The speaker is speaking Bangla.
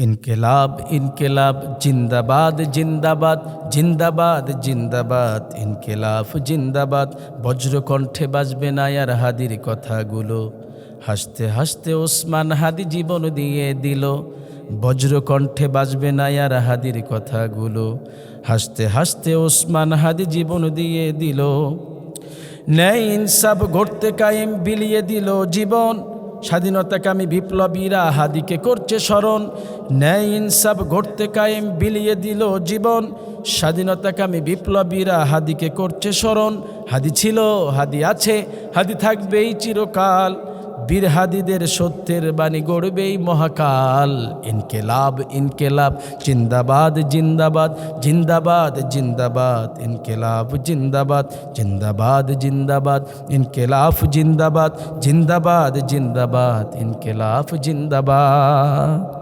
ইনকিলাব ইনকিলাব জিন্দাবাদ জিন্দাবাদ জিন্দাবাদ জিন্দাবাদ ইনকিলাব জিন্দাবাদ বজ্রকণ্ঠে বাজবে না আর হাদির কথাগুলো। হাসতে হাসতে ওসমান হাদি জীবন দিয়ে দিল, বজ্রকণ্ঠে বাজবে না আর হাদির কথাগুলো। হাসতে হাসতে ওসমান হাদি জীবন দিয়ে দিল। ন্যায় ইনসাফ গড়তে কায়েম বিলিয়ে দিল জীবন, স্বাধীনতাকামী বিপ্লবীরা হাদিকে করছে স্মরণ। ন্যায় ইনসাফ গড়তে কায়েম বিলিয়ে দিল জীবন, স্বাধীনতাকামী বিপ্লবীরা হাদিকে করছে স্মরণ। হাদি ছিল, হাদি আছে, হাদি থাকবেই চিরকাল, বীর হাদিদের সত্যের বাণী গড়বেই মহাকাল। ইনকিলাব ইনকিলাব জিন্দাবাদ জিন্দাবাদ জিন্দাবাদ জিন্দাবাদ ইনকিলাব জিন্দাবাদ জিন্দাবাদ জিন্দাবাদ ইনকিলাব জিন্দাবাদ জিন্দাবাদ জিন্দাবাদ ইনকিলাব জিন্দাবাদ।